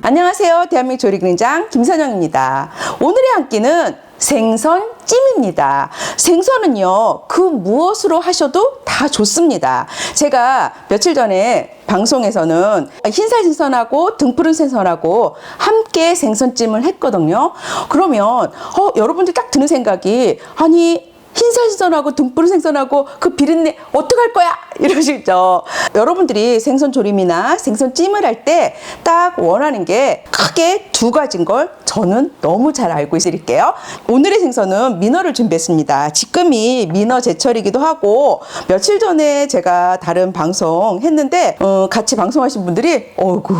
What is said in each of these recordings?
안녕하세요. 대한민국 조리그림장 김선영입니다. 오늘의 한 끼는 생선찜입니다. 생선은요, 그 무엇으로 하셔도 다 좋습니다. 제가 며칠 전에 방송에서는 흰살 생선하고 등푸른 생선하고 함께 생선찜을 했거든요. 그러면 여러분들 딱 드는 생각이, 아니 흰살 생선하고 등푸른 생선하고 그 비린내 어떡할 거야? 이러시죠. 여러분들이 생선 조림이나 생선찜을 할 때 딱 원하는 게 크게 두 가지인 걸 저는 너무 잘 알고 있을게요. 오늘의 생선은 민어를 준비했습니다. 지금이 민어 제철이기도 하고, 며칠 전에 제가 다른 방송 했는데 같이 방송하신 분들이 어이구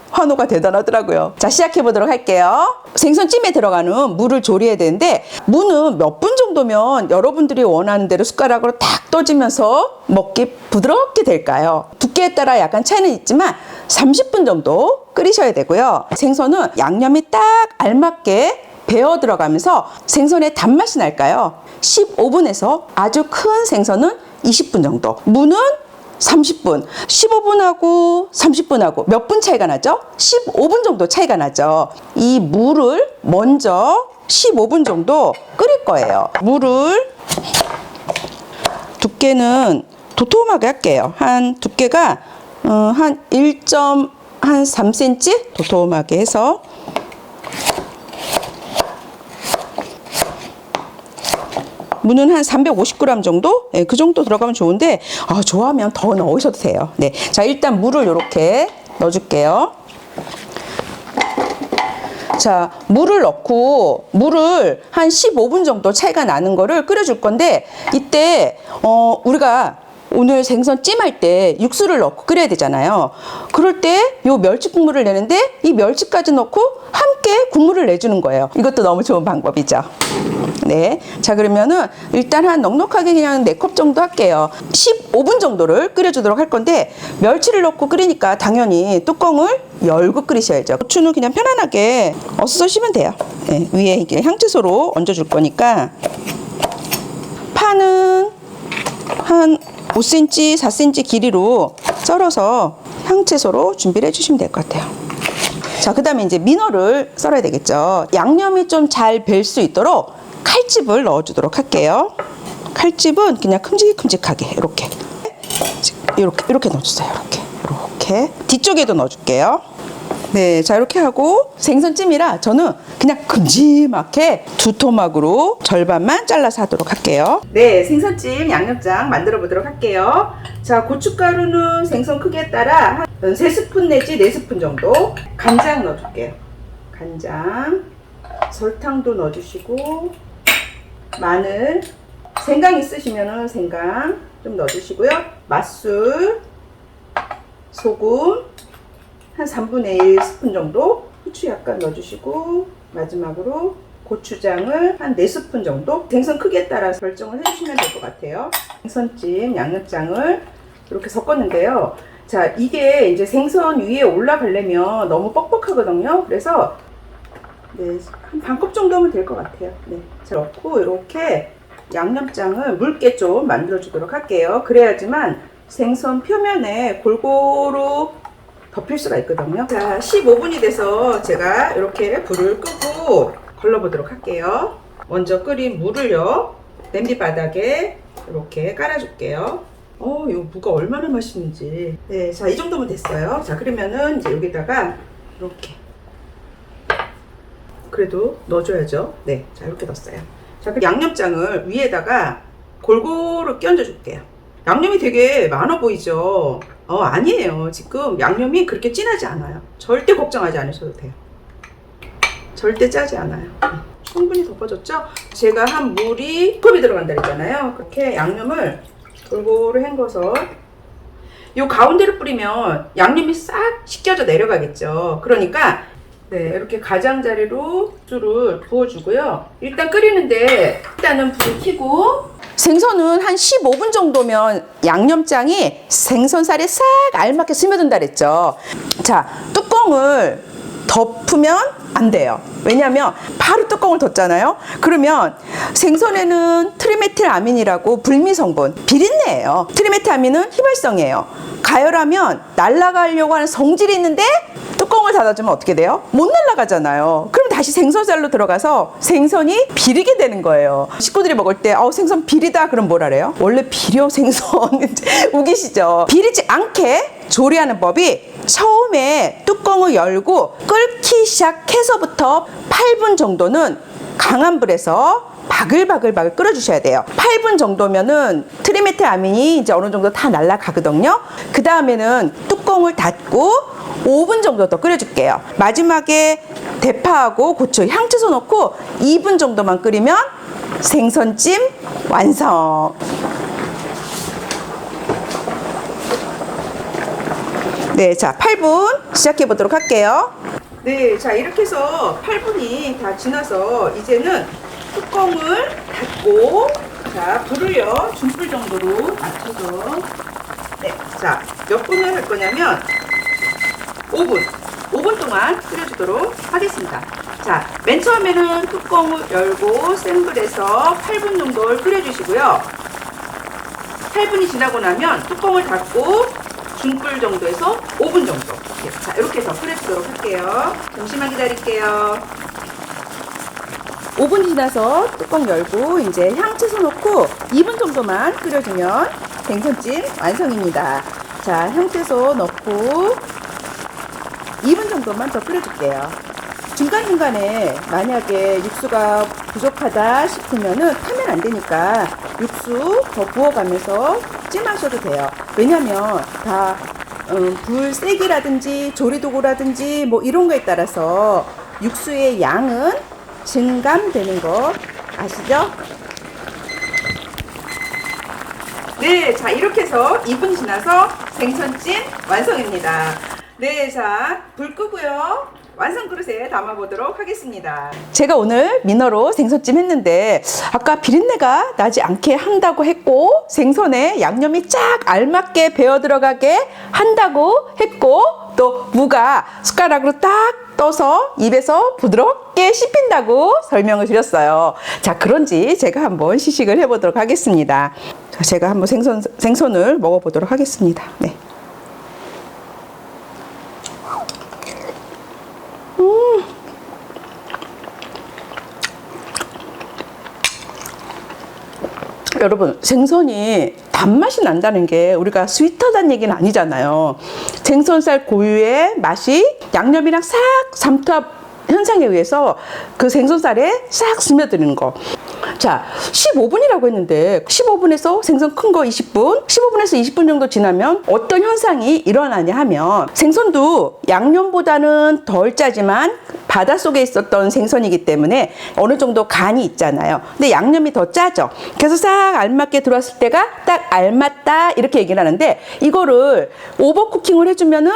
환호가 대단하더라고요. 자, 시작해 보도록 할게요. 생선찜에 들어가는 무를 조리해야 되는데, 무는 몇 분 정도면 여러분들이 원하는 대로 숟가락으로 탁 떠지면서 먹기 부드럽게 될까요? 두께에 따라 약간 차이는 있지만 30분 정도 끓이셔야 되고요. 생선은 양념이 딱 알맞게 배어 들어가면서 생선의 단맛이 날까요? 15분에서 아주 큰 생선은 20분 정도, 무는 30분, 15분하고 30분하고 몇 분 차이가 나죠? 15분 정도 차이가 나죠. 이 무를 먼저 15분 정도 끓일 거예요. 무를 두께는 도톰하게 할게요. 한 두께가 한 1.3cm 도톰하게 해서 무는 한 350g 정도? 네, 그 정도 들어가면 좋은데, 좋아하면 더 넣으셔도 돼요. 네. 자, 일단 물을 이렇게 넣어줄게요. 자, 물을 넣고, 물을 한 15분 정도 차이가 나는 거를 끓여줄 건데, 이때, 우리가 오늘 생선 찜할 때 육수를 넣고 끓여야 되잖아요. 그럴 때 요 멸치 국물을 내는데, 이 멸치까지 넣고 함께 국물을 내주는 거예요. 이것도 너무 좋은 방법이죠. 네. 자, 그러면은 일단 한 넉넉하게 그냥 4컵 정도 할게요. 15분 정도를 끓여주도록 할 건데, 멸치를 넣고 끓이니까 당연히 뚜껑을 열고 끓이셔야죠. 고추는 그냥 편안하게 얹으시면 돼요. 네, 위에 이게 향채소로 얹어줄 거니까. 파는 한 5cm, 4cm 길이로 썰어서 향채소로 준비를 해주시면 될 것 같아요. 자, 그 다음에 이제 민어를 썰어야 되겠죠. 양념이 좀 잘 벨 수 있도록 칼집을 넣어주도록 할게요. 칼집은 그냥 큼직큼직하게 이렇게 넣어주세요. 이렇게 뒤쪽에도 넣어줄게요. 네, 자, 이렇게 하고 생선찜이라 저는 그냥 큼지막하게 두 토막으로 절반만 잘라서 하도록 할게요. 네, 생선찜 양념장 만들어 보도록 할게요. 자, 고춧가루는 생선 크기에 따라 한 3스푼 내지 4스푼 정도. 간장 넣어줄게요. 간장, 설탕도 넣어주시고, 마늘, 생강 있으시면은 생강 좀 넣어주시고요. 맛술, 소금 한 3분의 1 스푼 정도, 후추 약간 넣어주시고, 마지막으로 고추장을 한 4스푼 정도, 생선 크기에 따라 결정을 해주시면 될 것 같아요. 생선찜 양념장을 이렇게 섞었는데요. 자, 이게 이제 생선 위에 올라가려면 너무 뻑뻑하거든요. 그래서 네, 한 반컵 정도면 될 것 같아요. 네, 자, 넣고 이렇게 양념장을 묽게 좀 만들어 주도록 할게요. 그래야지만 생선 표면에 골고루 덮일 수가 있거든요. 자, 15분이 돼서 제가 이렇게 불을 끄고 걸러보도록 할게요. 먼저 끓인 물을요, 냄비 바닥에 이렇게 깔아줄게요. 이 무가 얼마나 맛있는지. 네, 자, 이 정도면 됐어요. 자, 그러면은 이제 여기다가 이렇게 그래도 넣어줘야죠. 네, 자, 이렇게 넣었어요. 자, 그 양념장을 위에다가 골고루 끼얹어 줄게요. 양념이 되게 많아 보이죠? 아니에요. 지금 양념이 그렇게 진하지 않아요. 절대 걱정하지 않으셔도 돼요. 절대 짜지 않아요. 충분히 덮어줬죠? 제가 한 물이 컵이 들어간다 그랬잖아요. 그렇게 양념을 골고루 헹궈서 요 가운데로 뿌리면 양념이 싹 씻겨져 내려가겠죠. 그러니까 네, 이렇게 가장자리로 술을 부어주고요. 일단 끓이는데 일단은 불을 켜고, 생선은 한 15분 정도면 양념장이 생선살에 싹 알맞게 스며든다 그랬죠. 자, 뚜껑을 덮으면 안 돼요. 왜냐하면 바로 뚜껑을 덮잖아요. 그러면 생선에는 트리메틸아민이라고 불미 성분, 비린내예요. 트리메틸아민은 휘발성이에요. 가열하면 날아가려고 하는 성질이 있는데 뚜껑 뚜껑을 닫아주면 어떻게 돼요? 못 날아가잖아요. 그럼 다시 생선살로 들어가서 생선이 비리게 되는 거예요. 식구들이 먹을 때 생선 비리다 그럼 뭐라 그래요? 원래 비려 생선. 우기시죠? 비리지 않게 조리하는 법이 처음에 뚜껑을 열고 끓기 시작해서부터 8분 정도는 강한 불에서 바글바글 끓여주셔야 돼요. 8분 정도면은 트리메타아민이 이제 어느 정도 다 날아가거든요. 그 다음에는 뚜껑을 닫고 5분 정도 더 끓여줄게요. 마지막에 대파하고 고추, 향채소 넣고 2분 정도만 끓이면 생선찜 완성. 네, 자, 8분 시작해 보도록 할게요. 네, 자, 이렇게 해서 8분이 다 지나서 이제는 뚜껑을 닫고, 자, 불을요, 중불 정도로 맞춰서, 네, 자, 몇 분을 할 거냐면, 5분 동안 끓여주도록 하겠습니다. 자, 맨 처음에는 뚜껑을 열고 센 불에서 8분 정도를 끓여주시고요. 8분이 지나고 나면 뚜껑을 닫고 중불 정도에서 5분 정도. 네, 자, 이렇게 해서 끓여주도록 할게요. 잠시만 기다릴게요. 5분 지나서 뚜껑 열고 이제 향채소 넣고 2분 정도만 끓여주면 생선찜 완성입니다. 자, 향채소 넣고 2분 정도만 더 끓여줄게요. 중간중간에 만약에 육수가 부족하다 싶으면은 타면 안 되니까 육수 더 부어가면서 찜하셔도 돼요. 왜냐면 다 불 세기라든지 조리도구라든지 뭐 이런 거에 따라서 육수의 양은 증감되는 거 아시죠? 네, 자, 이렇게 해서 2분 지나서 생선찜 완성입니다. 네, 자, 불 끄고요. 완성 그릇에 담아보도록 하겠습니다. 제가 오늘 민어로 생선찜 했는데 아까 비린내가 나지 않게 한다고 했고 생선에 양념이 쫙 알맞게 배어 들어가게 한다고 했고 또 무가 숟가락으로 딱 떠서 입에서 부드럽게 씹힌다고 설명을 드렸어요. 자, 그런지 제가 한번 시식을 해보도록 하겠습니다. 자, 제가 한번 생선을 먹어보도록 하겠습니다. 네. 여러분, 생선이 단맛이 난다는 게 우리가 스윗하다는 얘기는 아니잖아요. 생선살 고유의 맛이 양념이랑 싹 삼투압 현상에 의해서 그 생선살에 싹 스며드는 거. 자, 15분이라고 했는데 15분에서 생선 큰 거 20분, 15분에서 20분 정도 지나면 어떤 현상이 일어나냐 하면 생선도 양념보다는 덜 짜지만 바닷속에 있었던 생선이기 때문에 어느 정도 간이 있잖아요. 근데 양념이 더 짜죠. 그래서 싹 알맞게 들어왔을 때가 딱 알맞다 이렇게 얘기를 하는데 이거를 오버쿠킹을 해주면은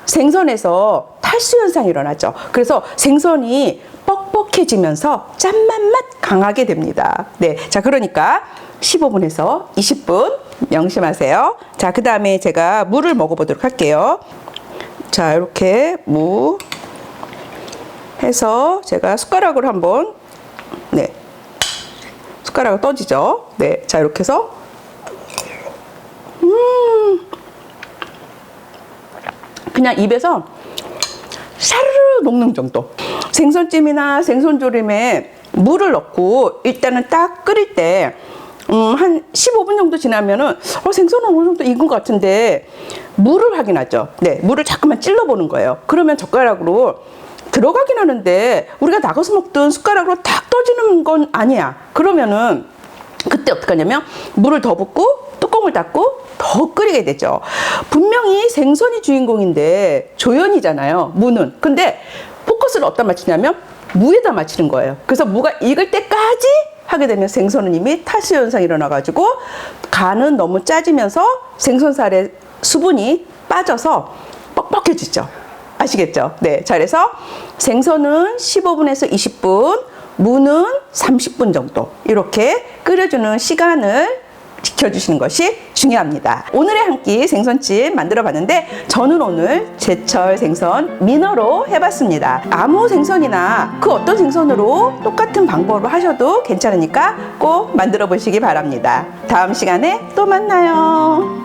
생선에서 탈수 현상이 일어나죠. 그래서 생선이 뻑뻑해지면서 짠맛 강하게 됩니다. 네, 자, 그러니까 15분에서 20분 명심하세요. 자, 그 다음에 제가 무를 먹어보도록 할게요. 자, 이렇게 무 해서 제가 숟가락으로 한번, 네, 숟가락으로 떠지죠. 네, 자, 이렇게 해서 그냥 입에서 샤르르 녹는 정도. 생선찜이나 생선조림에 물을 넣고 일단은 딱 끓일 때 한 15분 정도 지나면은 생선은 어느 정도 익은 것 같은데 물을 확인하죠. 네, 물을 자꾸만 찔러보는 거예요. 그러면 젓가락으로 들어가긴 하는데 우리가 나가서 먹던 숟가락으로 탁 떠지는 건 아니야. 그러면은 그때 어떻게 하냐면 물을 더 붓고 뚜껑을 닫고 더 끓이게 되죠. 분명히 생선이 주인공인데 조연이잖아요, 무는. 근데 포커스를 어디다 맞추냐면 무에다 맞추는 거예요. 그래서 무가 익을 때까지 하게 되면 생선은 이미 탈수 현상이 일어나가지고 간은 너무 짜지면서 생선살의 수분이 빠져서 뻑뻑해지죠. 아시겠죠? 네. 자, 그래서 생선은 15분에서 20분, 무는 30분 정도 이렇게 끓여주는 시간을 지켜주시는 것이 중요합니다. 오늘의 한 끼 생선찜 만들어 봤는데 저는 오늘 제철 생선 민어로 해봤습니다. 아무 생선이나 그 어떤 생선으로 똑같은 방법으로 하셔도 괜찮으니까 꼭 만들어 보시기 바랍니다. 다음 시간에 또 만나요.